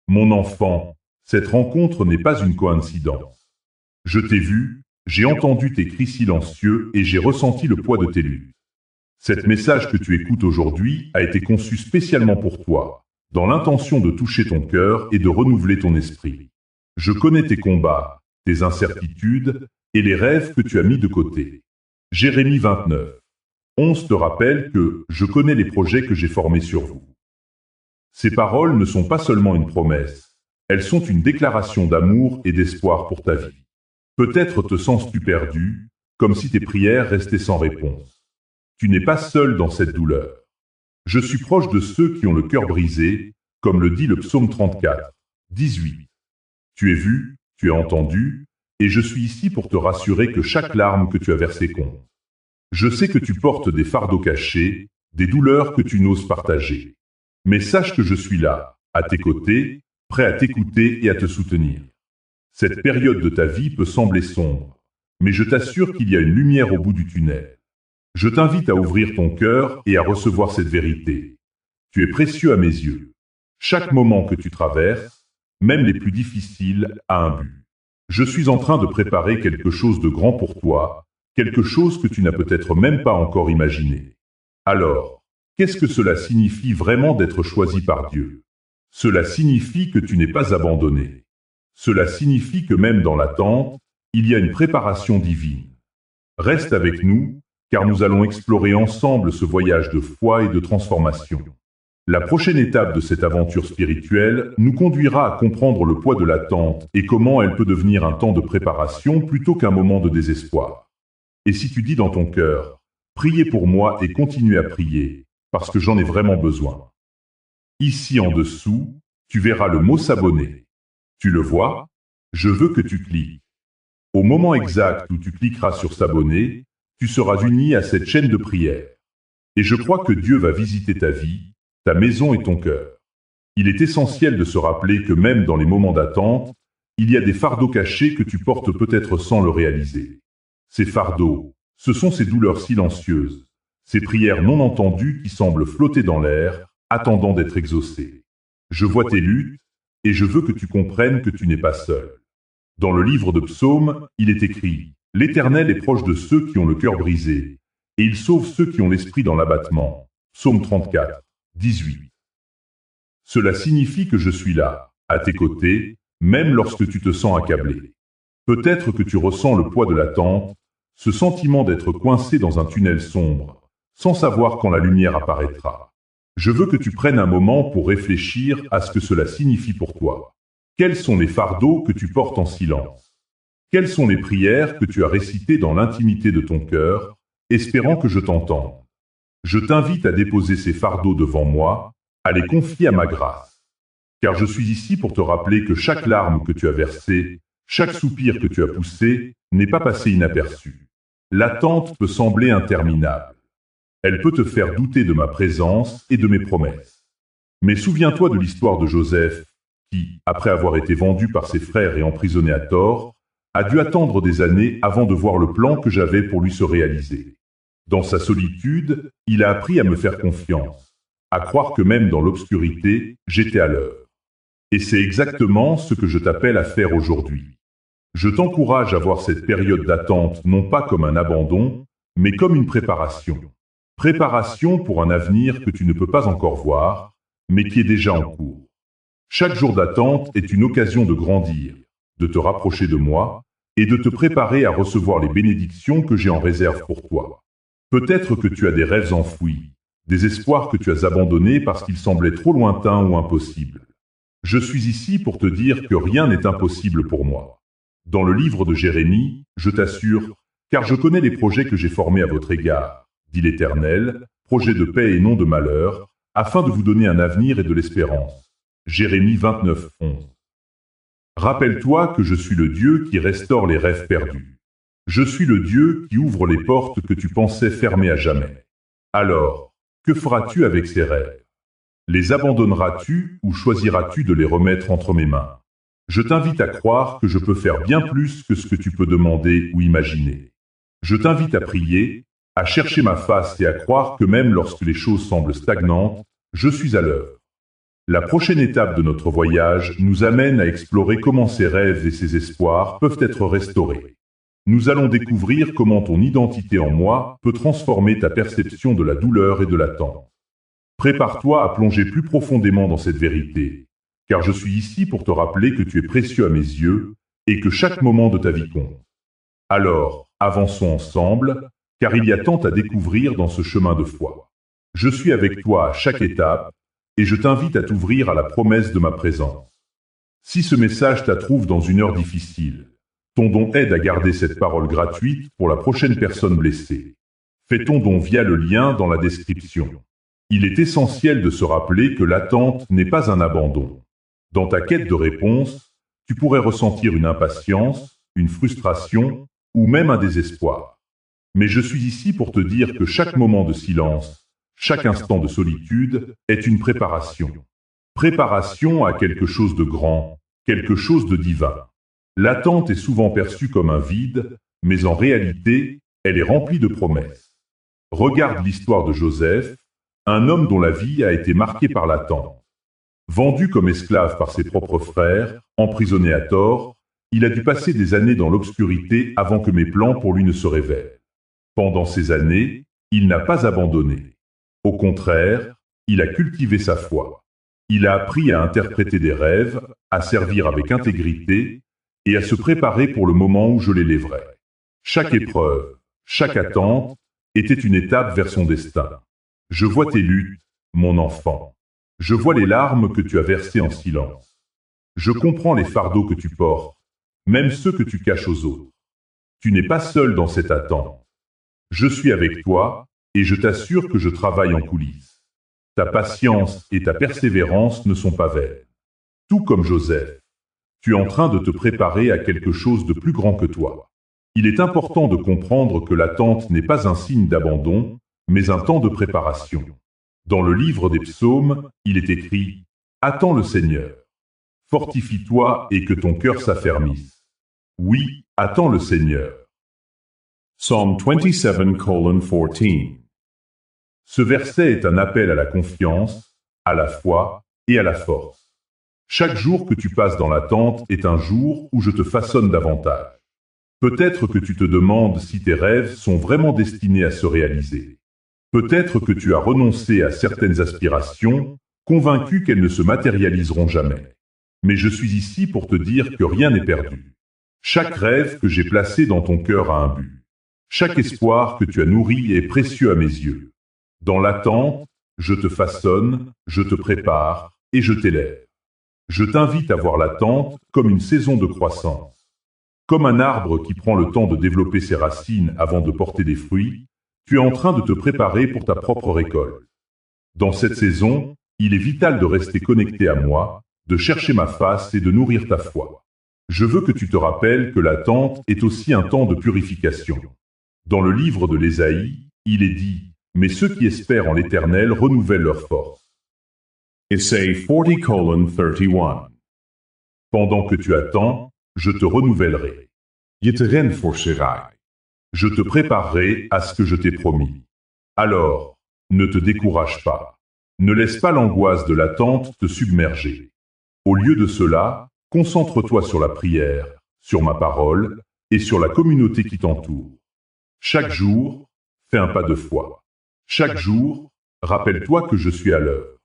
Mon enfant, cette rencontre n'est pas une coïncidence. Je t'ai vu, j'ai entendu tes cris silencieux et j'ai ressenti le poids de tes luttes. Cet message que tu écoutes aujourd'hui a été conçu spécialement pour toi, dans l'intention de toucher ton cœur et de renouveler ton esprit. Je connais tes combats, tes incertitudes et les rêves que tu as mis de côté. Jérémie 29. 11 te rappelle que je connais les projets que j'ai formés sur vous. Ces paroles ne sont pas seulement une promesse, elles sont une déclaration d'amour et d'espoir pour ta vie. Peut-être te sens-tu perdu, comme si tes prières restaient sans réponse. Tu n'es pas seul dans cette douleur. Je suis proche de ceux qui ont le cœur brisé, comme le dit le psaume 34, 18. Tu es vu, tu es entendu, et je suis ici pour te rassurer que chaque larme que tu as versée compte. Je sais que tu portes des fardeaux cachés, des douleurs que tu n'oses partager. Mais sache que je suis là, à tes côtés, prêt à t'écouter et à te soutenir. Cette période de ta vie peut sembler sombre, mais je t'assure qu'il y a une lumière au bout du tunnel. Je t'invite à ouvrir ton cœur et à recevoir cette vérité. Tu es précieux à mes yeux. Chaque moment que tu traverses, même les plus difficiles, a un but. Je suis en train de préparer quelque chose de grand pour toi, quelque chose que tu n'as peut-être même pas encore imaginé. Alors, qu'est-ce que cela signifie vraiment d'être choisi par Dieu? Cela signifie que tu n'es pas abandonné. Cela signifie que même dans l'attente, il y a une préparation divine. Reste avec nous, car nous allons explorer ensemble ce voyage de foi et de transformation. La prochaine étape de cette aventure spirituelle nous conduira à comprendre le poids de l'attente et comment elle peut devenir un temps de préparation plutôt qu'un moment de désespoir. Et si tu dis dans ton cœur, priez pour moi et continuez à prier, parce que j'en ai vraiment besoin. Ici en dessous, tu verras le mot s'abonner. Tu le vois? Je veux que tu cliques. Au moment exact où tu cliqueras sur s'abonner, tu seras uni à cette chaîne de prière. Et je crois que Dieu va visiter ta vie, ta maison et ton cœur. Il est essentiel de se rappeler que même dans les moments d'attente, il y a des fardeaux cachés que tu portes peut-être sans le réaliser. Ces fardeaux, ce sont ces douleurs silencieuses, ces prières non entendues qui semblent flotter dans l'air, attendant d'être exaucées. Je vois tes luttes, et je veux que tu comprennes que tu n'es pas seul. Dans le livre de Psaumes, il est écrit « L'Éternel est proche de ceux qui ont le cœur brisé, et il sauve ceux qui ont l'esprit dans l'abattement. » Psaume 34, 18. Cela signifie que je suis là, à tes côtés, même lorsque tu te sens accablé. Peut-être que tu ressens le poids de l'attente, ce sentiment d'être coincé dans un tunnel sombre, sans savoir quand la lumière apparaîtra. Je veux que tu prennes un moment pour réfléchir à ce que cela signifie pour toi. Quels sont les fardeaux que tu portes en silence? Quelles sont les prières que tu as récitées dans l'intimité de ton cœur, espérant que je t'entende? Je t'invite à déposer ces fardeaux devant moi, à les confier à ma grâce. Car je suis ici pour te rappeler que chaque larme que tu as versée, chaque soupir que tu as poussé, n'est pas passé inaperçu. L'attente peut sembler interminable. Elle peut te faire douter de ma présence et de mes promesses. Mais souviens-toi de l'histoire de Joseph, qui, après avoir été vendu par ses frères et emprisonné à tort, a dû attendre des années avant de voir le plan que j'avais pour lui se réaliser. Dans sa solitude, il a appris à me faire confiance, à croire que même dans l'obscurité, j'étais à l'heure. Et c'est exactement ce que je t'appelle à faire aujourd'hui. Je t'encourage à voir cette période d'attente non pas comme un abandon, mais comme une préparation. Préparation pour un avenir que tu ne peux pas encore voir, mais qui est déjà en cours. Chaque jour d'attente est une occasion de grandir, de te rapprocher de moi et de te préparer à recevoir les bénédictions que j'ai en réserve pour toi. Peut-être que tu as des rêves enfouis, des espoirs que tu as abandonnés parce qu'ils semblaient trop lointains ou impossibles. Je suis ici pour te dire que rien n'est impossible pour moi. Dans le livre de Jérémie, je t'assure, car je connais les projets que j'ai formés à votre égard, dit l'Éternel, projets de paix et non de malheur, afin de vous donner un avenir et de l'espérance. Jérémie 29, 11. Rappelle-toi que je suis le Dieu qui restaure les rêves perdus. Je suis le Dieu qui ouvre les portes que tu pensais fermées à jamais. Alors, que feras-tu avec ces rêves? Les abandonneras-tu ou choisiras-tu de les remettre entre mes mains? Je t'invite à croire que je peux faire bien plus que ce que tu peux demander ou imaginer. Je t'invite à prier, à chercher ma face et à croire que même lorsque les choses semblent stagnantes, je suis à l'œuvre. La prochaine étape de notre voyage nous amène à explorer comment ces rêves et ces espoirs peuvent être restaurés. Nous allons découvrir comment ton identité en moi peut transformer ta perception de la douleur et de l'attente. Prépare-toi à plonger plus profondément dans cette vérité, car je suis ici pour te rappeler que tu es précieux à mes yeux et que chaque moment de ta vie compte. Alors, avançons ensemble, car il y a tant à découvrir dans ce chemin de foi. Je suis avec toi à chaque étape, et je t'invite à t'ouvrir à la promesse de ma présence. Si ce message t'attrouve dans une heure difficile, ton don aide à garder cette parole gratuite pour la prochaine personne blessée. Fais ton don via le lien dans la description. Il est essentiel de se rappeler que l'attente n'est pas un abandon. Dans ta quête de réponse, tu pourrais ressentir une impatience, une frustration ou même un désespoir. Mais je suis ici pour te dire que chaque moment de silence, chaque instant de solitude est une préparation. Préparation à quelque chose de grand, quelque chose de divin. L'attente est souvent perçue comme un vide, mais en réalité, elle est remplie de promesses. Regarde l'histoire de Joseph, un homme dont la vie a été marquée par l'attente. Vendu comme esclave par ses propres frères, emprisonné à tort, il a dû passer des années dans l'obscurité avant que mes plans pour lui ne se révèlent. Pendant ces années, il n'a pas abandonné. Au contraire, il a cultivé sa foi. Il a appris à interpréter des rêves, à servir avec intégrité et à se préparer pour le moment où je l'élèverai. Chaque épreuve, chaque attente était une étape vers son destin. Je vois tes luttes, mon enfant. Je vois les larmes que tu as versées en silence. Je comprends les fardeaux que tu portes, même ceux que tu caches aux autres. Tu n'es pas seul dans cette attente. Je suis avec toi, et je t'assure que je travaille en coulisses. Ta patience et ta persévérance ne sont pas vaines. Tout comme Joseph, tu es en train de te préparer à quelque chose de plus grand que toi. Il est important de comprendre que l'attente n'est pas un signe d'abandon, mais un temps de préparation. Dans le livre des psaumes, il est écrit « Attends le Seigneur. Fortifie-toi et que ton cœur s'affermisse. Oui, attends le Seigneur. » Psalm 27:14. Ce verset est un appel à la confiance, à la foi et à la force. Chaque jour que tu passes dans l'attente est un jour où je te façonne davantage. Peut-être que tu te demandes si tes rêves sont vraiment destinés à se réaliser. Peut-être que tu as renoncé à certaines aspirations, convaincu qu'elles ne se matérialiseront jamais. Mais je suis ici pour te dire que rien n'est perdu. Chaque rêve que j'ai placé dans ton cœur a un but. Chaque espoir que tu as nourri est précieux à mes yeux. Dans l'attente, je te façonne, je te prépare et je t'élève. Je t'invite à voir l'attente comme une saison de croissance. Comme un arbre qui prend le temps de développer ses racines avant de porter des fruits, tu es en train de te préparer pour ta propre récolte. Dans cette saison, il est vital de rester connecté à moi, de chercher ma face et de nourrir ta foi. Je veux que tu te rappelles que l'attente est aussi un temps de purification. Dans le livre de l'Ésaïe, il est dit « Mais ceux qui espèrent en l'Éternel renouvellent leur force. » Essay 40:31. Pendant que tu attends, je te renouvellerai. Je te renforcerai. Je te préparerai à ce que je t'ai promis. Alors, ne te décourage pas. Ne laisse pas l'angoisse de l'attente te submerger. Au lieu de cela, concentre-toi sur la prière, sur ma parole et sur la communauté qui t'entoure. Chaque jour, fais un pas de foi. Chaque jour, rappelle-toi que je suis à l'œuvre.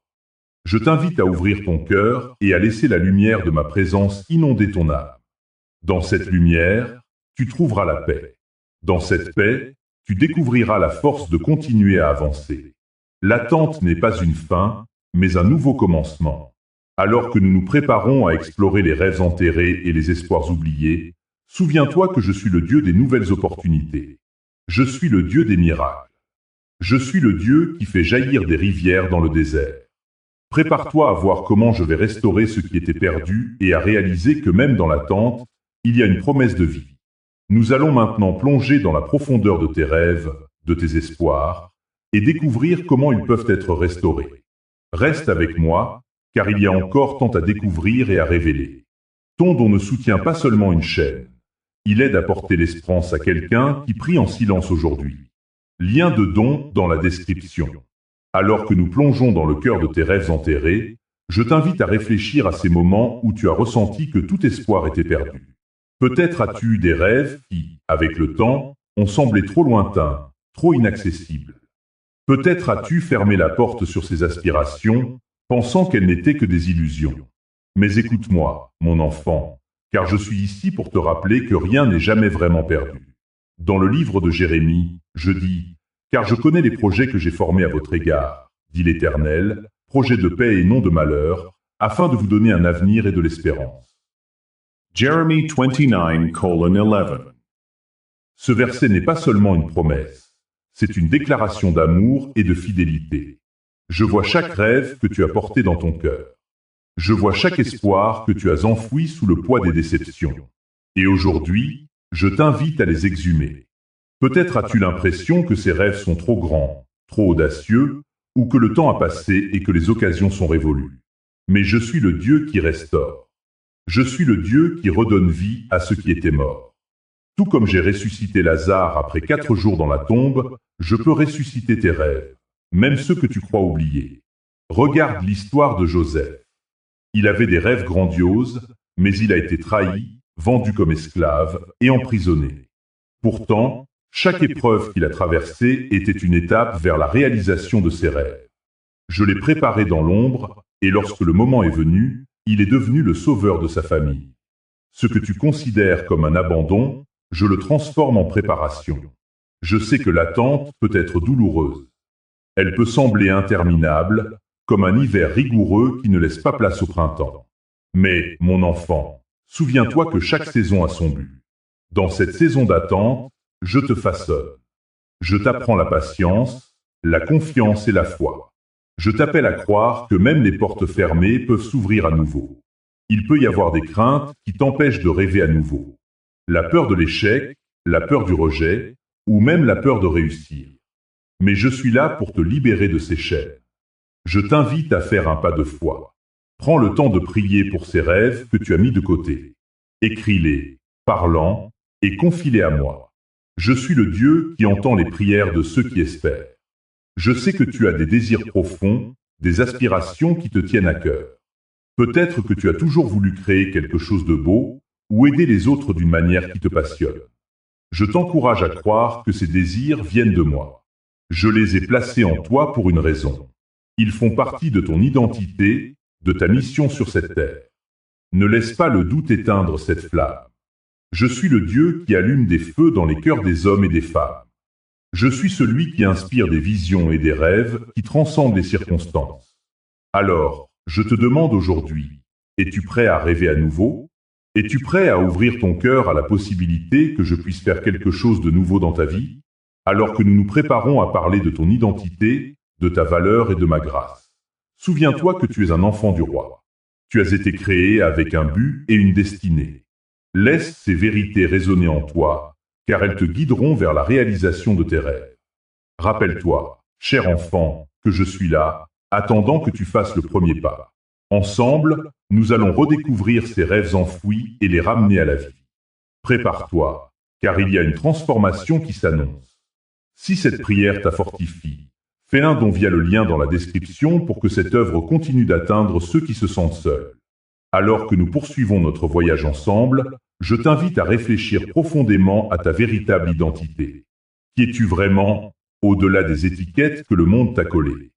Je t'invite à ouvrir ton cœur et à laisser la lumière de ma présence inonder ton âme. Dans cette lumière, tu trouveras la paix. Dans cette paix, tu découvriras la force de continuer à avancer. L'attente n'est pas une fin, mais un nouveau commencement. Alors que nous nous préparons à explorer les rêves enterrés et les espoirs oubliés, souviens-toi que je suis le Dieu des nouvelles opportunités. Je suis le Dieu des miracles. Je suis le Dieu qui fait jaillir des rivières dans le désert. Prépare-toi à voir comment je vais restaurer ce qui était perdu et à réaliser que même dans l'attente, il y a une promesse de vie. Nous allons maintenant plonger dans la profondeur de tes rêves, de tes espoirs, et découvrir comment ils peuvent être restaurés. Reste avec moi, car il y a encore tant à découvrir et à révéler. Ton don ne soutient pas seulement une chaîne. Il aide à porter l'espérance à quelqu'un qui prie en silence aujourd'hui. Lien de don dans la description. Alors que nous plongeons dans le cœur de tes rêves enterrés, Je t'invite à réfléchir à ces moments où tu as ressenti que tout espoir était perdu. Peut-être as-tu eu des rêves qui, avec le temps, ont semblé trop lointains, trop inaccessibles. Peut-être as-tu fermé la porte sur ces aspirations, pensant qu'elles n'étaient que des illusions. Mais écoute-moi, mon enfant, car je suis ici pour te rappeler que rien n'est jamais vraiment perdu. Dans le livre de Jérémie, je dis « Car je connais les projets que j'ai formés à votre égard, dit l'Éternel, projets de paix et non de malheur, afin de vous donner un avenir et de l'espérance. » Jeremy 29:11. Ce verset n'est pas seulement une promesse, c'est une déclaration d'amour et de fidélité. Je vois chaque rêve que tu as porté dans ton cœur. Je vois chaque espoir que tu as enfoui sous le poids des déceptions. Et aujourd'hui, je t'invite à les exhumer. Peut-être as-tu l'impression que ces rêves sont trop grands, trop audacieux, ou que le temps a passé et que les occasions sont révolues. Mais je suis le Dieu qui restaure. Je suis le Dieu qui redonne vie à ceux qui étaient morts. Tout comme j'ai ressuscité Lazare après 4 jours dans la tombe, je peux ressusciter tes rêves, même ceux que tu crois oubliés. Regarde l'histoire de Joseph. Il avait des rêves grandioses, mais il a été trahi, vendu comme esclave et emprisonné. Pourtant, chaque épreuve qu'il a traversée était une étape vers la réalisation de ses rêves. Je l'ai préparé dans l'ombre, et lorsque le moment est venu, il est devenu le sauveur de sa famille. Ce que tu considères comme un abandon, je le transforme en préparation. Je sais que l'attente peut être douloureuse. Elle peut sembler interminable, comme un hiver rigoureux qui ne laisse pas place au printemps. Mais, mon enfant, souviens-toi que chaque saison a son but. Dans cette saison d'attente, je te façonne. Je t'apprends la patience, la confiance et la foi. Je t'appelle à croire que même les portes fermées peuvent s'ouvrir à nouveau. Il peut y avoir des craintes qui t'empêchent de rêver à nouveau. La peur de l'échec, la peur du rejet, ou même la peur de réussir. Mais je suis là pour te libérer de ces chaînes. Je t'invite à faire un pas de foi. Prends le temps de prier pour ces rêves que tu as mis de côté. Écris-les, parle-en, et confie-les à moi. Je suis le Dieu qui entend les prières de ceux qui espèrent. Je sais que tu as des désirs profonds, des aspirations qui te tiennent à cœur. Peut-être que tu as toujours voulu créer quelque chose de beau, ou aider les autres d'une manière qui te passionne. Je t'encourage à croire que ces désirs viennent de moi. Je les ai placés en toi pour une raison. Ils font partie de ton identité, de ta mission sur cette terre. Ne laisse pas le doute éteindre cette flamme. Je suis le Dieu qui allume des feux dans les cœurs des hommes et des femmes. Je suis celui qui inspire des visions et des rêves qui transcendent les circonstances. Alors, je te demande aujourd'hui, es-tu prêt à rêver à nouveau? Es-tu prêt à ouvrir ton cœur à la possibilité que je puisse faire quelque chose de nouveau dans ta vie? Alors que nous nous préparons à parler de ton identité, de ta valeur et de ma grâce. Souviens-toi que tu es un enfant du roi. Tu as été créé avec un but et une destinée. Laisse ces vérités résonner en toi, car elles te guideront vers la réalisation de tes rêves. Rappelle-toi, cher enfant, que je suis là, attendant que tu fasses le premier pas. Ensemble, nous allons redécouvrir ces rêves enfouis et les ramener à la vie. Prépare-toi, car il y a une transformation qui s'annonce. Si cette prière t'a fortifié, fais un don via le lien dans la description pour que cette œuvre continue d'atteindre ceux qui se sentent seuls. Alors que nous poursuivons notre voyage ensemble, je t'invite à réfléchir profondément à ta véritable identité. Qui es-tu vraiment, au-delà des étiquettes que le monde t'a collées?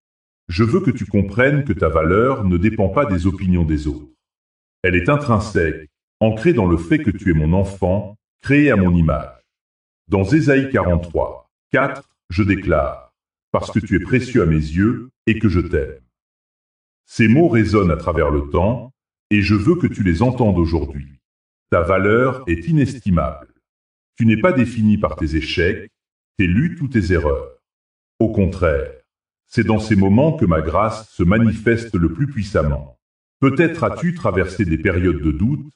Je veux que tu comprennes que ta valeur ne dépend pas des opinions des autres. Elle est intrinsèque, ancrée dans le fait que tu es mon enfant, créé à mon image. Dans Ésaïe 43, 4, je déclare « Parce que tu es précieux à mes yeux et que je t'aime ». Ces mots résonnent à travers le temps, et je veux que tu les entendes aujourd'hui. Ta valeur est inestimable. Tu n'es pas défini par tes échecs, tes luttes ou tes erreurs. Au contraire, c'est dans ces moments que ma grâce se manifeste le plus puissamment. Peut-être as-tu traversé des périodes de doute,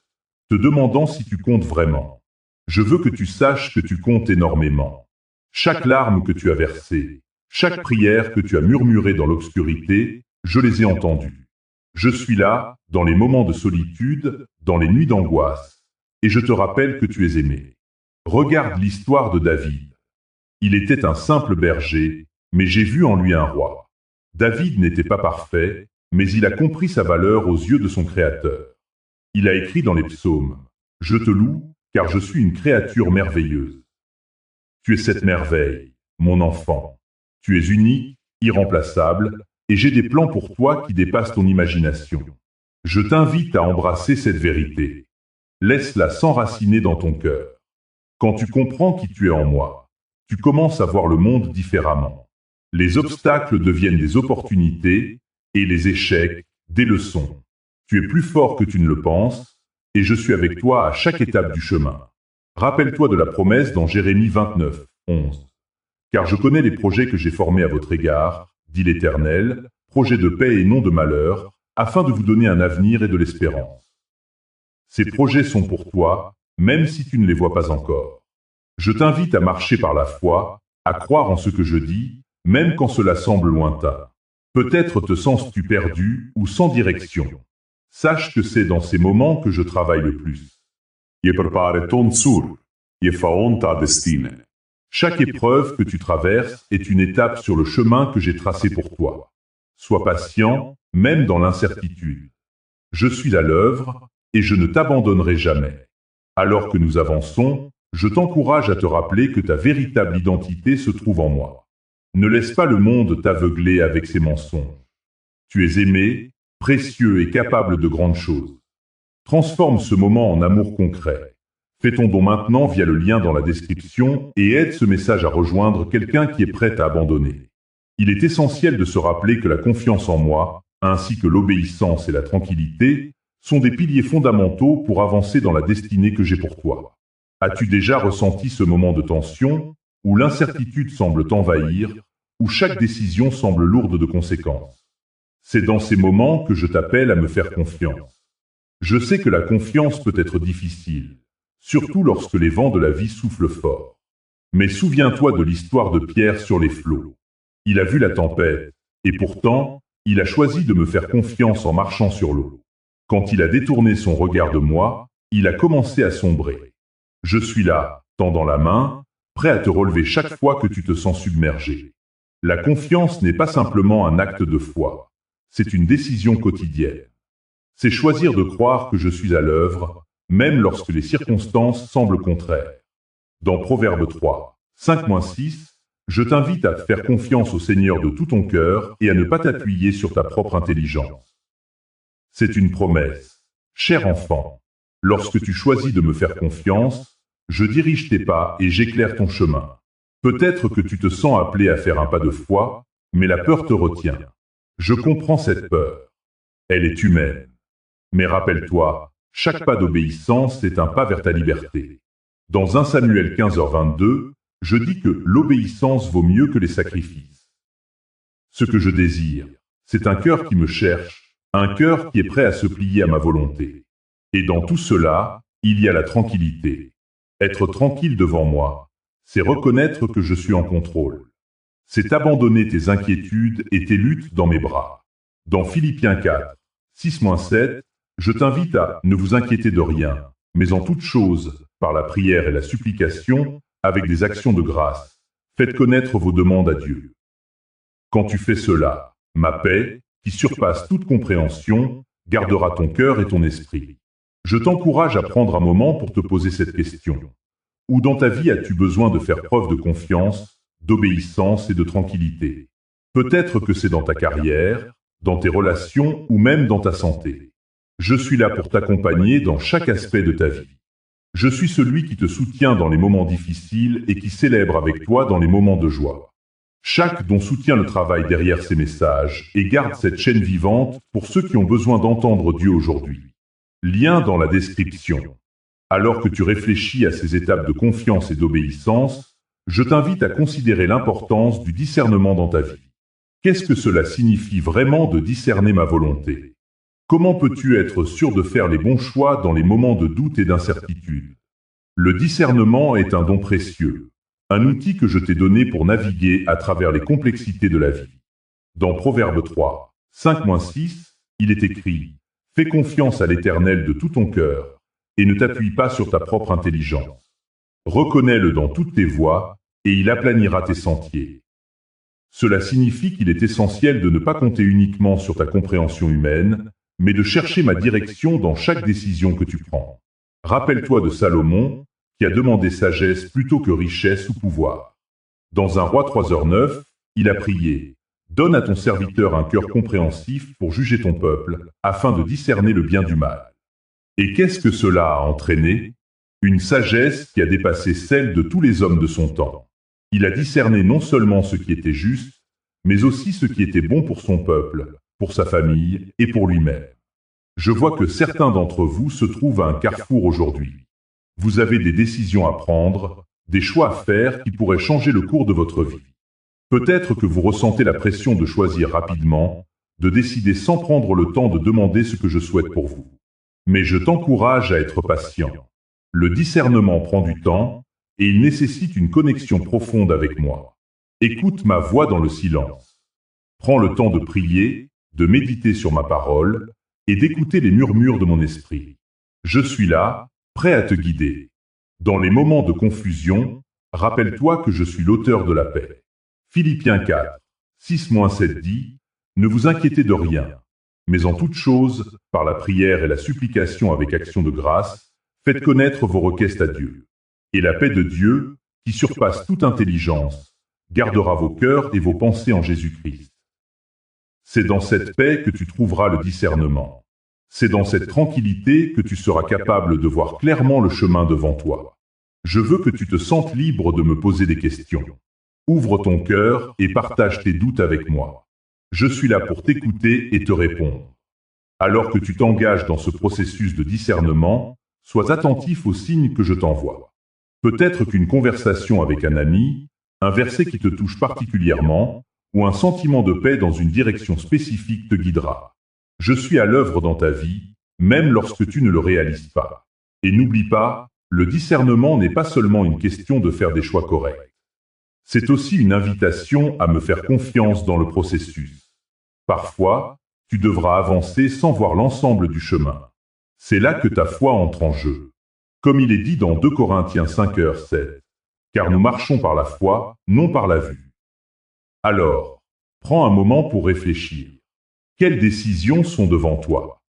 te demandant si tu comptes vraiment. Je veux que tu saches que tu comptes énormément. Chaque larme que tu as versée, chaque prière que tu as murmurée dans l'obscurité, je les ai entendues. Je suis là, dans les moments de solitude, dans les nuits d'angoisse, et je te rappelle que tu es aimé. Regarde l'histoire de David. Il était un simple berger, mais j'ai vu en lui un roi. David n'était pas parfait, mais il a compris sa valeur aux yeux de son Créateur. Il a écrit dans les psaumes, « Je te loue, car je suis une créature merveilleuse. » Tu es cette merveille, mon enfant. Tu es unique, irremplaçable, et j'ai des plans pour toi qui dépassent ton imagination. Je t'invite à embrasser cette vérité. Laisse-la s'enraciner dans ton cœur. Quand tu comprends qui tu es en moi, tu commences à voir le monde différemment. Les obstacles deviennent des opportunités et les échecs des leçons. Tu es plus fort que tu ne le penses et je suis avec toi à chaque étape du chemin. Rappelle-toi de la promesse dans Jérémie 29, 11. Car je connais les projets que j'ai formés à votre égard, dit l'Éternel, projets de paix et non de malheur, afin de vous donner un avenir et de l'espérance. Ces projets sont pour toi, même si tu ne les vois pas encore. Je t'invite à marcher par la foi, à croire en ce que je dis, même quand cela semble lointain. Peut-être te sens-tu perdu ou sans direction. Sache que c'est dans ces moments que je travaille le plus. Je prepare ton sur, je faon ta destine. Chaque épreuve que tu traverses est une étape sur le chemin que j'ai tracé pour toi. Sois patient, même dans l'incertitude. Je suis à l'œuvre et je ne t'abandonnerai jamais. Alors que nous avançons, je t'encourage à te rappeler que ta véritable identité se trouve en moi. Ne laisse pas le monde t'aveugler avec ses mensonges. Tu es aimé, précieux et capable de grandes choses. Transforme ce moment en amour concret. Fais ton don maintenant via le lien dans la description et aide ce message à rejoindre quelqu'un qui est prêt à abandonner. Il est essentiel de se rappeler que la confiance en moi, ainsi que l'obéissance et la tranquillité, sont des piliers fondamentaux pour avancer dans la destinée que j'ai pour toi. As-tu déjà ressenti ce moment de tension, où l'incertitude semble t'envahir, où chaque décision semble lourde de conséquences? C'est dans ces moments que je t'appelle à me faire confiance. Je sais que la confiance peut être difficile, surtout lorsque les vents de la vie soufflent fort. Mais souviens-toi de l'histoire de Pierre sur les flots. Il a vu la tempête, et pourtant, il a choisi de me faire confiance en marchant sur l'eau. Quand il a détourné son regard de moi, il a commencé à sombrer. Je suis là, tendant la main, prêt à te relever chaque fois que tu te sens submergé. La confiance n'est pas simplement un acte de foi, c'est une décision quotidienne. C'est choisir de croire que je suis à l'œuvre, même lorsque les circonstances semblent contraires. Dans Proverbe 3, 5-6, je t'invite à faire confiance au Seigneur de tout ton cœur et à ne pas t'appuyer sur ta propre intelligence. C'est une promesse. Cher enfant, lorsque tu choisis de me faire confiance, je dirige tes pas et j'éclaire ton chemin. Peut-être que tu te sens appelé à faire un pas de foi, mais la peur te retient. Je comprends cette peur. Elle est humaine. Mais rappelle-toi, chaque pas d'obéissance est un pas vers ta liberté. Dans 1 Samuel 15h22, je dis que l'obéissance vaut mieux que les sacrifices. Ce que je désire, c'est un cœur qui me cherche, un cœur qui est prêt à se plier à ma volonté. Et dans tout cela, il y a la tranquillité. Être tranquille devant moi, c'est reconnaître que je suis en contrôle. C'est abandonner tes inquiétudes et tes luttes dans mes bras. Dans Philippiens 4, 6-7, je t'invite à ne vous inquiéter de rien, mais en toute chose, par la prière et la supplication, avec des actions de grâce, faites connaître vos demandes à Dieu. Quand tu fais cela, ma paix, qui surpasse toute compréhension, gardera ton cœur et ton esprit. Je t'encourage à prendre un moment pour te poser cette question. Où dans ta vie as-tu besoin de faire preuve de confiance, d'obéissance et de tranquillité? Peut-être que c'est dans ta carrière, dans tes relations ou même dans ta santé. Je suis là pour t'accompagner dans chaque aspect de ta vie. Je suis celui qui te soutient dans les moments difficiles et qui célèbre avec toi dans les moments de joie. Chaque don soutient le travail derrière ces messages et garde cette chaîne vivante pour ceux qui ont besoin d'entendre Dieu aujourd'hui. Lien dans la description. Alors que tu réfléchis à ces étapes de confiance et d'obéissance, je t'invite à considérer l'importance du discernement dans ta vie. Qu'est-ce que cela signifie vraiment de discerner ma volonté? Comment peux-tu être sûr de faire les bons choix dans les moments de doute et d'incertitude? Le discernement est un don précieux, un outil que je t'ai donné pour naviguer à travers les complexités de la vie. Dans Proverbe 3, 5-6, il est écrit « Fais confiance à l'Éternel de tout ton cœur et ne t'appuie pas sur ta propre intelligence. Reconnais-le dans toutes tes voies et il aplanira tes sentiers. » Cela signifie qu'il est essentiel de ne pas compter uniquement sur ta compréhension humaine, mais de chercher ma direction dans chaque décision que tu prends. Rappelle-toi de Salomon, qui a demandé sagesse plutôt que richesse ou pouvoir. Dans un roi 3h9, il a prié « Donne à ton serviteur un cœur compréhensif pour juger ton peuple, afin de discerner le bien du mal. » Et qu'est-ce que cela a entraîné? Une sagesse qui a dépassé celle de tous les hommes de son temps. Il a discerné non seulement ce qui était juste, mais aussi ce qui était bon pour son peuple, pour sa famille et pour lui-même. Je vois que certains d'entre vous se trouvent à un carrefour aujourd'hui. Vous avez des décisions à prendre, des choix à faire qui pourraient changer le cours de votre vie. Peut-être que vous ressentez la pression de choisir rapidement, de décider sans prendre le temps de demander ce que je souhaite pour vous. Mais je t'encourage à être patient. Le discernement prend du temps et il nécessite une connexion profonde avec moi. Écoute ma voix dans le silence. Prends le temps de prier, de méditer sur ma parole et d'écouter les murmures de mon esprit. Je suis là, prêt à te guider. Dans les moments de confusion, rappelle-toi que je suis l'auteur de la paix. Philippiens 4, 6-7 dit « Ne vous inquiétez de rien, mais en toute chose, par la prière et la supplication avec action de grâce, faites connaître vos requêtes à Dieu. Et la paix de Dieu, qui surpasse toute intelligence, gardera vos cœurs et vos pensées en Jésus-Christ. » C'est dans cette paix que tu trouveras le discernement. C'est dans cette tranquillité que tu seras capable de voir clairement le chemin devant toi. Je veux que tu te sentes libre de me poser des questions. Ouvre ton cœur et partage tes doutes avec moi. Je suis là pour t'écouter et te répondre. Alors que tu t'engages dans ce processus de discernement, sois attentif aux signes que je t'envoie. Peut-être qu'une conversation avec un ami, un verset qui te touche particulièrement, ou un sentiment de paix dans une direction spécifique te guidera. Je suis à l'œuvre dans ta vie, même lorsque tu ne le réalises pas. Et n'oublie pas, le discernement n'est pas seulement une question de faire des choix corrects. C'est aussi une invitation à me faire confiance dans le processus. Parfois, tu devras avancer sans voir l'ensemble du chemin. C'est là que ta foi entre en jeu. Comme il est dit dans 2 Corinthiens 5h7, « Car nous marchons par la foi, non par la vue. » Alors, prends un moment pour réfléchir. Quelles décisions sont devant toi?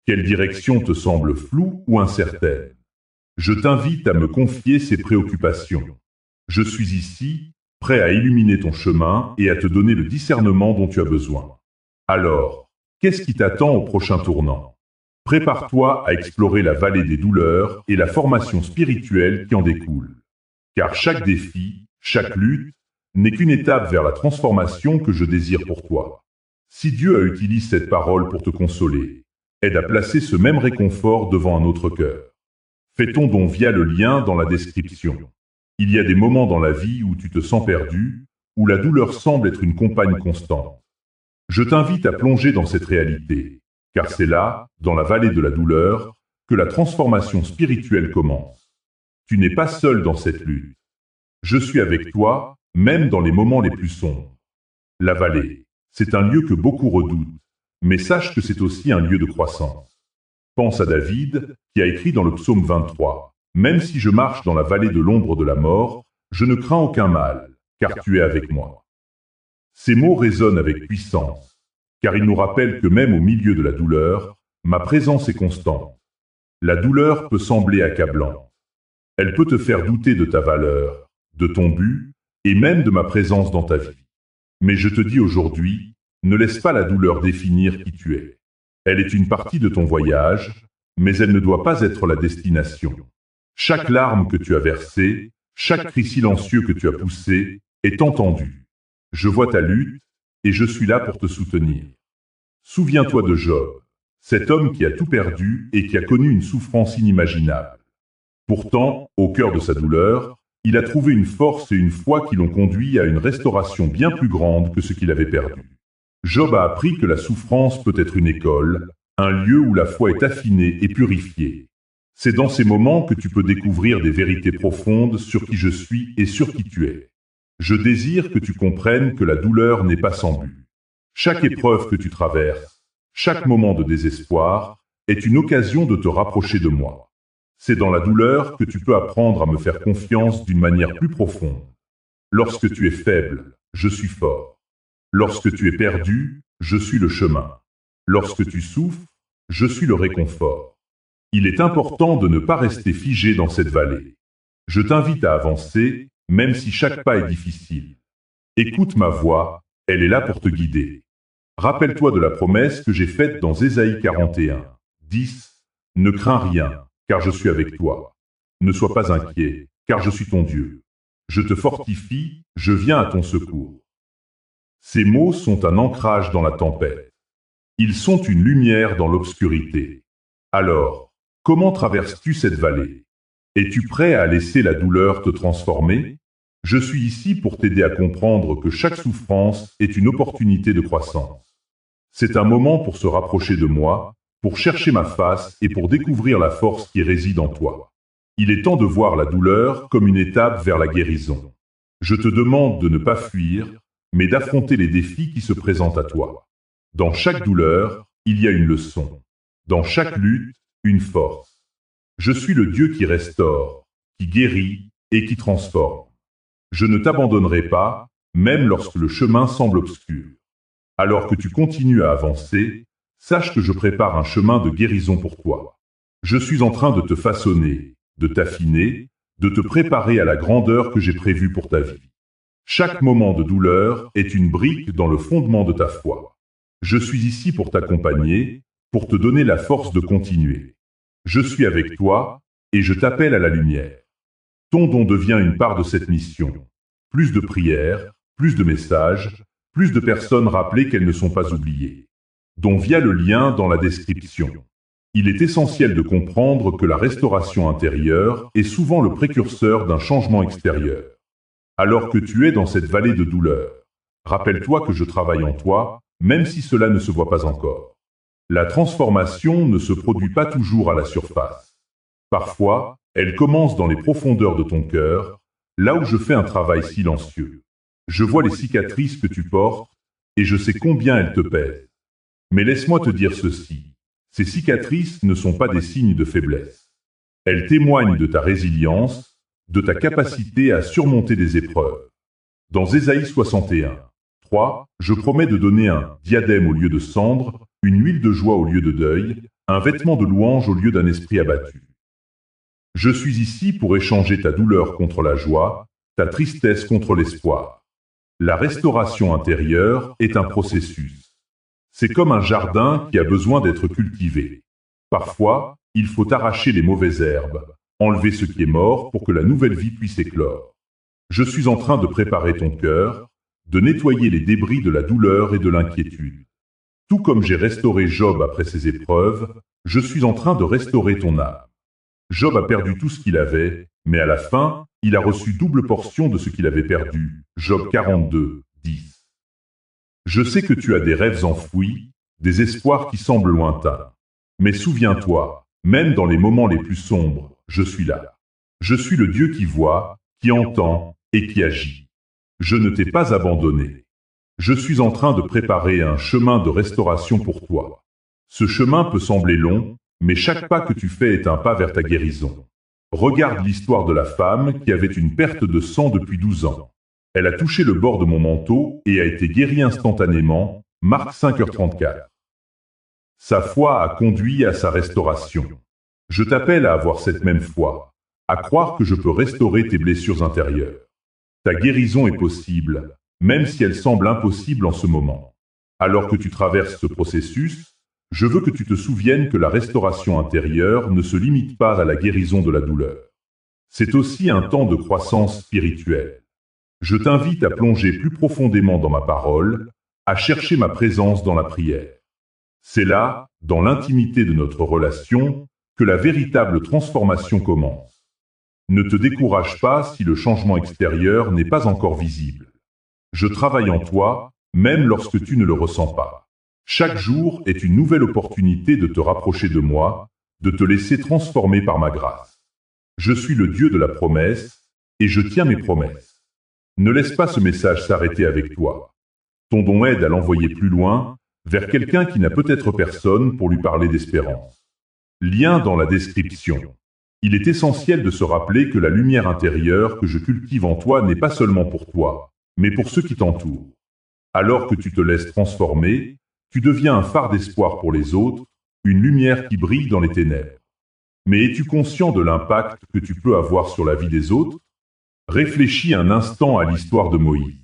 Quelle direction te semble floue ou incertaine? Je t'invite à me confier ces préoccupations. Je suis ici, prêt à illuminer ton chemin et à te donner le discernement dont tu as besoin. Alors, qu'est-ce qui t'attend au prochain tournant? Prépare-toi à explorer la vallée des douleurs et la formation spirituelle qui en découle. Car chaque défi, chaque lutte, n'est qu'une étape vers la transformation que je désire pour toi. Si Dieu a utilisé cette parole pour te consoler, aide à placer ce même réconfort devant un autre cœur. Fais ton don via le lien dans la description. Il y a des moments dans la vie où tu te sens perdu, où la douleur semble être une compagne constante. Je t'invite à plonger dans cette réalité, car c'est là, dans la vallée de la douleur, que la transformation spirituelle commence. Tu n'es pas seul dans cette lutte. Je suis avec toi, même dans les moments les plus sombres. La vallée, c'est un lieu que beaucoup redoutent, mais sache que c'est aussi un lieu de croissance. Pense à David, qui a écrit dans le psaume 23, « Même si je marche dans la vallée de l'ombre de la mort, je ne crains aucun mal, car tu es avec moi. » Ces mots résonnent avec puissance, car ils nous rappellent que même au milieu de la douleur, ma présence est constante. La douleur peut sembler accablante. Elle peut te faire douter de ta valeur, de ton but, et même de ma présence dans ta vie. Mais je te dis aujourd'hui, ne laisse pas la douleur définir qui tu es. Elle est une partie de ton voyage, mais elle ne doit pas être la destination. Chaque larme que tu as versée, chaque cri silencieux que tu as poussé, est entendu. Je vois ta lutte, et je suis là pour te soutenir. Souviens-toi de Job, cet homme qui a tout perdu et qui a connu une souffrance inimaginable. Pourtant, au cœur de sa douleur, il a trouvé une force et une foi qui l'ont conduit à une restauration bien plus grande que ce qu'il avait perdu. Job a appris que la souffrance peut être une école, un lieu où la foi est affinée et purifiée. C'est dans ces moments que tu peux découvrir des vérités profondes sur qui je suis et sur qui tu es. Je désire que tu comprennes que la douleur n'est pas sans but. Chaque épreuve que tu traverses, chaque moment de désespoir, est une occasion de te rapprocher de moi. C'est dans la douleur que tu peux apprendre à me faire confiance d'une manière plus profonde. Lorsque tu es faible, je suis fort. Lorsque tu es perdu, je suis le chemin. Lorsque tu souffres, je suis le réconfort. Il est important de ne pas rester figé dans cette vallée. Je t'invite à avancer, même si chaque pas est difficile. Écoute ma voix, elle est là pour te guider. Rappelle-toi de la promesse que j'ai faite dans Ésaïe 41, 10. Ne crains rien, car je suis avec toi. Ne sois pas inquiet, car je suis ton Dieu. Je te fortifie, je viens à ton secours. Ces mots sont un ancrage dans la tempête. Ils sont une lumière dans l'obscurité. Alors, comment traverses-tu cette vallée? Es-tu prêt à laisser la douleur te transformer? Je suis ici pour t'aider à comprendre que chaque souffrance est une opportunité de croissance. C'est un moment pour se rapprocher de moi, pour chercher ma face et pour découvrir la force qui réside en toi. Il est temps de voir la douleur comme une étape vers la guérison. Je te demande de ne pas fuir, mais d'affronter les défis qui se présentent à toi. Dans chaque douleur, il y a une leçon. Dans chaque lutte, une force. Je suis le Dieu qui restaure, qui guérit et qui transforme. Je ne t'abandonnerai pas, même lorsque le chemin semble obscur. Alors que tu continues à avancer, sache que je prépare un chemin de guérison pour toi. Je suis en train de te façonner, de t'affiner, de te préparer à la grandeur que j'ai prévue pour ta vie. Chaque moment de douleur est une brique dans le fondement de ta foi. Je suis ici pour t'accompagner, pour te donner la force de continuer. Je suis avec toi et je t'appelle à la lumière. Ton don devient une part de cette mission. Plus de prières, plus de messages, plus de personnes rappelées qu'elles ne sont pas oubliées. Dont via le lien dans la description. Il est essentiel de comprendre que la restauration intérieure est souvent le précurseur d'un changement extérieur. Alors que tu es dans cette vallée de douleur, rappelle-toi que je travaille en toi, même si cela ne se voit pas encore. La transformation ne se produit pas toujours à la surface. Parfois, elle commence dans les profondeurs de ton cœur, là où je fais un travail silencieux. Je vois les cicatrices que tu portes, et je sais combien elles te pèsent. Mais laisse-moi te dire ceci, ces cicatrices ne sont pas des signes de faiblesse. Elles témoignent de ta résilience, de ta capacité à surmonter des épreuves. Dans Ésaïe 61, 3, je promets de donner un diadème au lieu de cendre, une huile de joie au lieu de deuil, un vêtement de louange au lieu d'un esprit abattu. Je suis ici pour échanger ta douleur contre la joie, ta tristesse contre l'espoir. La restauration intérieure est un processus. C'est comme un jardin qui a besoin d'être cultivé. Parfois, il faut arracher les mauvaises herbes, enlever ce qui est mort pour que la nouvelle vie puisse éclore. Je suis en train de préparer ton cœur, de nettoyer les débris de la douleur et de l'inquiétude. Tout comme j'ai restauré Job après ses épreuves, je suis en train de restaurer ton âme. Job a perdu tout ce qu'il avait, mais à la fin, il a reçu double portion de ce qu'il avait perdu. Job 42, 10. Je sais que tu as des rêves enfouis, des espoirs qui semblent lointains. Mais souviens-toi, même dans les moments les plus sombres, je suis là. Je suis le Dieu qui voit, qui entend et qui agit. Je ne t'ai pas abandonné. Je suis en train de préparer un chemin de restauration pour toi. Ce chemin peut sembler long, mais chaque pas que tu fais est un pas vers ta guérison. Regarde l'histoire de la femme qui avait une perte de sang depuis 12 ans. Elle a touché le bord de mon manteau et a été guérie instantanément, Marc 5h34. Sa foi a conduit à sa restauration. Je t'appelle à avoir cette même foi, à croire que je peux restaurer tes blessures intérieures. Ta guérison est possible, même si elle semble impossible en ce moment. Alors que tu traverses ce processus, je veux que tu te souviennes que la restauration intérieure ne se limite pas à la guérison de la douleur. C'est aussi un temps de croissance spirituelle. Je t'invite à plonger plus profondément dans ma parole, à chercher ma présence dans la prière. C'est là, dans l'intimité de notre relation, que la véritable transformation commence. Ne te décourage pas si le changement extérieur n'est pas encore visible. Je travaille en toi, même lorsque tu ne le ressens pas. Chaque jour est une nouvelle opportunité de te rapprocher de moi, de te laisser transformer par ma grâce. Je suis le Dieu de la promesse, et je tiens mes promesses. Ne laisse pas ce message s'arrêter avec toi. Ton don aide à l'envoyer plus loin, vers quelqu'un qui n'a peut-être personne pour lui parler d'espérance. Lien dans la description. Il est essentiel de se rappeler que la lumière intérieure que je cultive en toi n'est pas seulement pour toi, mais pour ceux qui t'entourent. Alors que tu te laisses transformer, tu deviens un phare d'espoir pour les autres, une lumière qui brille dans les ténèbres. Mais es-tu conscient de l'impact que tu peux avoir sur la vie des autres? Réfléchis un instant à l'histoire de Moïse.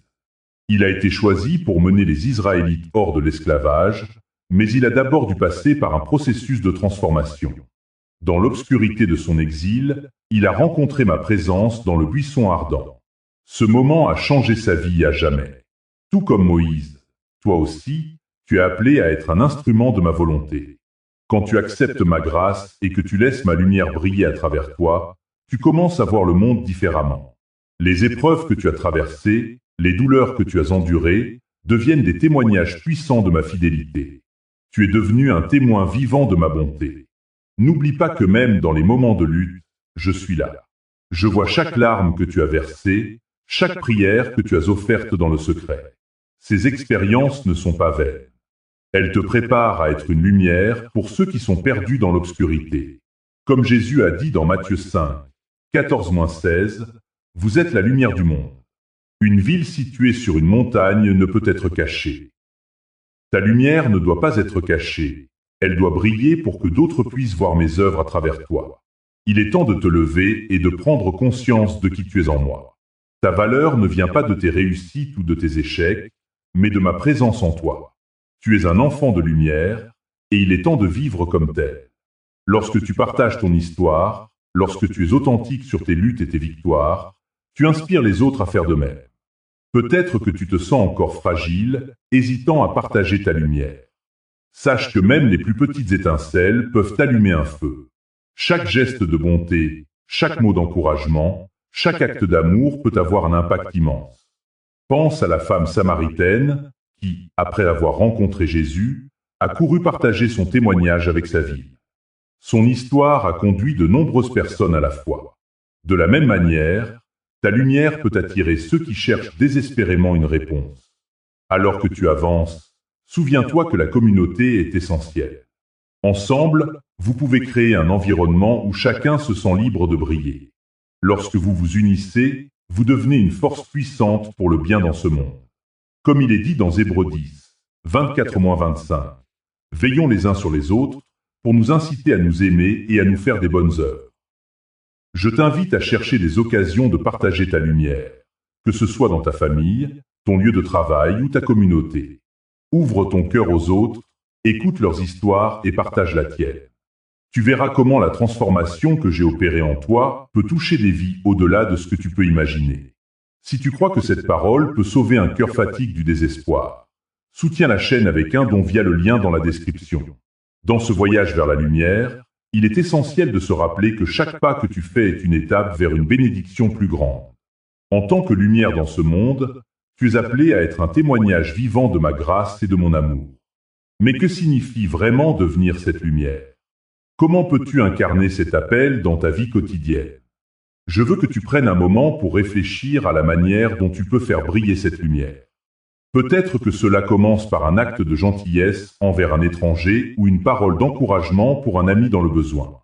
Il a été choisi pour mener les Israélites hors de l'esclavage, mais il a d'abord dû passer par un processus de transformation. Dans l'obscurité de son exil, il a rencontré ma présence dans le buisson ardent. Ce moment a changé sa vie à jamais. Tout comme Moïse, toi aussi, tu es appelé à être un instrument de ma volonté. Quand tu acceptes ma grâce et que tu laisses ma lumière briller à travers toi, tu commences à voir le monde différemment. Les épreuves que tu as traversées, les douleurs que tu as endurées, deviennent des témoignages puissants de ma fidélité. Tu es devenu un témoin vivant de ma bonté. N'oublie pas que même dans les moments de lutte, je suis là. Je vois chaque larme que tu as versée, chaque prière que tu as offerte dans le secret. Ces expériences ne sont pas vaines. Elles te préparent à être une lumière pour ceux qui sont perdus dans l'obscurité. Comme Jésus a dit dans Matthieu 5, 14-16, « Vous êtes la lumière du monde. Une ville située sur une montagne ne peut être cachée. Ta lumière ne doit pas être cachée. Elle doit briller pour que d'autres puissent voir mes œuvres à travers toi. Il est temps de te lever et de prendre conscience de qui tu es en moi. Ta valeur ne vient pas de tes réussites ou de tes échecs, mais de ma présence en toi. Tu es un enfant de lumière, et il est temps de vivre comme tel. Lorsque tu partages ton histoire, lorsque tu es authentique sur tes luttes et tes victoires, tu inspires les autres à faire de même. Peut-être que tu te sens encore fragile, hésitant à partager ta lumière. Sache que même les plus petites étincelles peuvent allumer un feu. Chaque geste de bonté, chaque mot d'encouragement, chaque acte d'amour peut avoir un impact immense. Pense à la femme samaritaine qui, après avoir rencontré Jésus, a couru partager son témoignage avec sa ville. Son histoire a conduit de nombreuses personnes à la foi. De la même manière, ta lumière peut attirer ceux qui cherchent désespérément une réponse. Alors que tu avances, souviens-toi que la communauté est essentielle. Ensemble, vous pouvez créer un environnement où chacun se sent libre de briller. Lorsque vous vous unissez, vous devenez une force puissante pour le bien dans ce monde. Comme il est dit dans Hébreux 10, 24-25, « Veillons les uns sur les autres pour nous inciter à nous aimer et à nous faire des bonnes œuvres. » Je t'invite à chercher des occasions de partager ta lumière, que ce soit dans ta famille, ton lieu de travail ou ta communauté. Ouvre ton cœur aux autres, écoute leurs histoires et partage la tienne. Tu verras comment la transformation que j'ai opérée en toi peut toucher des vies au-delà de ce que tu peux imaginer. Si tu crois que cette parole peut sauver un cœur fatigue du désespoir, soutiens la chaîne avec un don via le lien dans la description. Dans ce voyage vers la lumière, il est essentiel de se rappeler que chaque pas que tu fais est une étape vers une bénédiction plus grande. En tant que lumière dans ce monde, tu es appelé à être un témoignage vivant de ma grâce et de mon amour. Mais que signifie vraiment devenir cette lumière? Comment peux-tu incarner cet appel dans ta vie quotidienne? Je veux que tu prennes un moment pour réfléchir à la manière dont tu peux faire briller cette lumière. Peut-être que cela commence par un acte de gentillesse envers un étranger ou une parole d'encouragement pour un ami dans le besoin.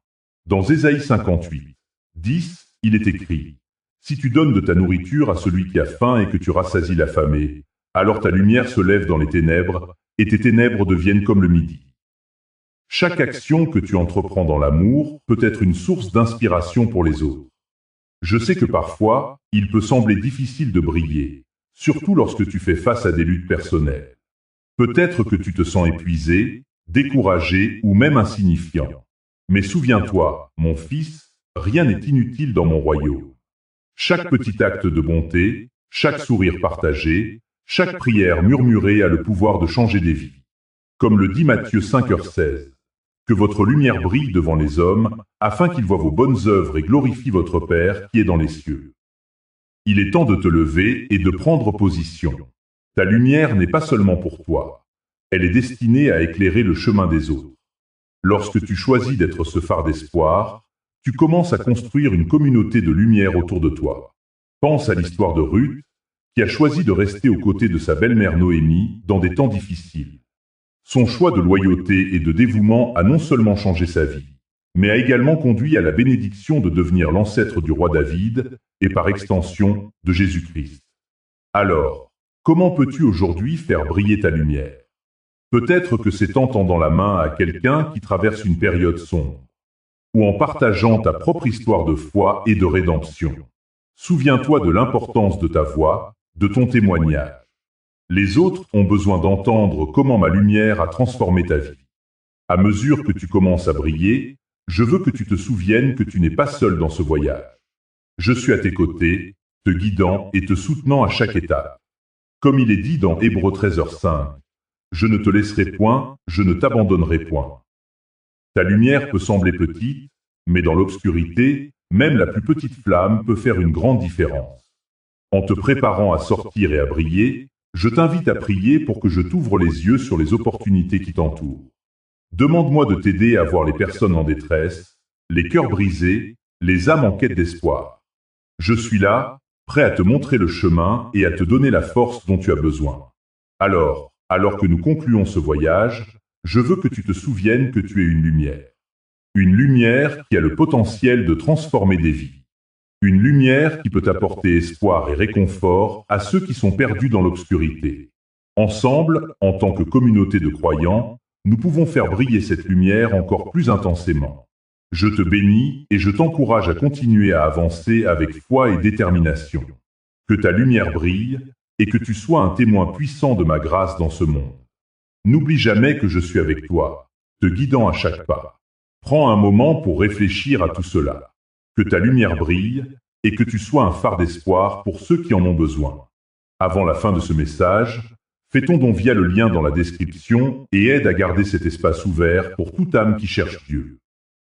Dans Ésaïe 58, 10, il est écrit « Si tu donnes de ta nourriture à celui qui a faim et que tu rassasies l'affamé, alors ta lumière se lève dans les ténèbres et tes ténèbres deviennent comme le midi. » Chaque action que tu entreprends dans l'amour peut être une source d'inspiration pour les autres. Je sais que parfois, il peut sembler difficile de briller, surtout lorsque tu fais face à des luttes personnelles. Peut-être que tu te sens épuisé, découragé ou même insignifiant. Mais souviens-toi, mon fils, rien n'est inutile dans mon royaume. Chaque petit acte de bonté, chaque sourire partagé, chaque prière murmurée a le pouvoir de changer des vies. Comme le dit Matthieu 5h16, « Que votre lumière brille devant les hommes, afin qu'ils voient vos bonnes œuvres et glorifient votre Père qui est dans les cieux. » Il est temps de te lever et de prendre position. Ta lumière n'est pas seulement pour toi. Elle est destinée à éclairer le chemin des autres. Lorsque tu choisis d'être ce phare d'espoir, tu commences à construire une communauté de lumière autour de toi. Pense à l'histoire de Ruth, qui a choisi de rester aux côtés de sa belle-mère Noémie dans des temps difficiles. Son choix de loyauté et de dévouement a non seulement changé sa vie, mais a également conduit à la bénédiction de devenir l'ancêtre du roi David et par extension de Jésus-Christ. Alors, Comment peux-tu aujourd'hui faire briller ta lumière? Peut-être que c'est en tendant la main à quelqu'un qui traverse une période sombre, ou en partageant ta propre histoire de foi et de rédemption. Souviens-toi de l'importance de ta voix, de ton témoignage. Les autres ont besoin d'entendre comment ma lumière a transformé ta vie. À mesure que tu commences à briller, je veux que tu te souviennes que tu n'es pas seul dans ce voyage. Je suis à tes côtés, te guidant et te soutenant à chaque étape. Comme il est dit dans Hébreux 13h5, je ne te laisserai point, je ne t'abandonnerai point. Ta lumière peut sembler petite, mais dans l'obscurité, même la plus petite flamme peut faire une grande différence. En te préparant à sortir et à briller, je t'invite à prier pour que je t'ouvre les yeux sur les opportunités qui t'entourent. Demande-moi de t'aider à voir les personnes en détresse, les cœurs brisés, les âmes en quête d'espoir. Je suis là, prêt à te montrer le chemin et à te donner la force dont tu as besoin. Alors que nous concluons ce voyage, je veux que tu te souviennes que tu es une lumière. Une lumière qui a le potentiel de transformer des vies. Une lumière qui peut apporter espoir et réconfort à ceux qui sont perdus dans l'obscurité. Ensemble, en tant que communauté de croyants, nous pouvons faire briller cette lumière encore plus intensément. Je te bénis et je t'encourage à continuer à avancer avec foi et détermination. Que ta lumière brille et que tu sois un témoin puissant de ma grâce dans ce monde. N'oublie jamais que je suis avec toi, te guidant à chaque pas. Prends un moment pour réfléchir à tout cela. Que ta lumière brille et que tu sois un phare d'espoir pour ceux qui en ont besoin. Avant la fin de ce message, fais ton don via le lien dans la description et aide à garder cet espace ouvert pour toute âme qui cherche Dieu.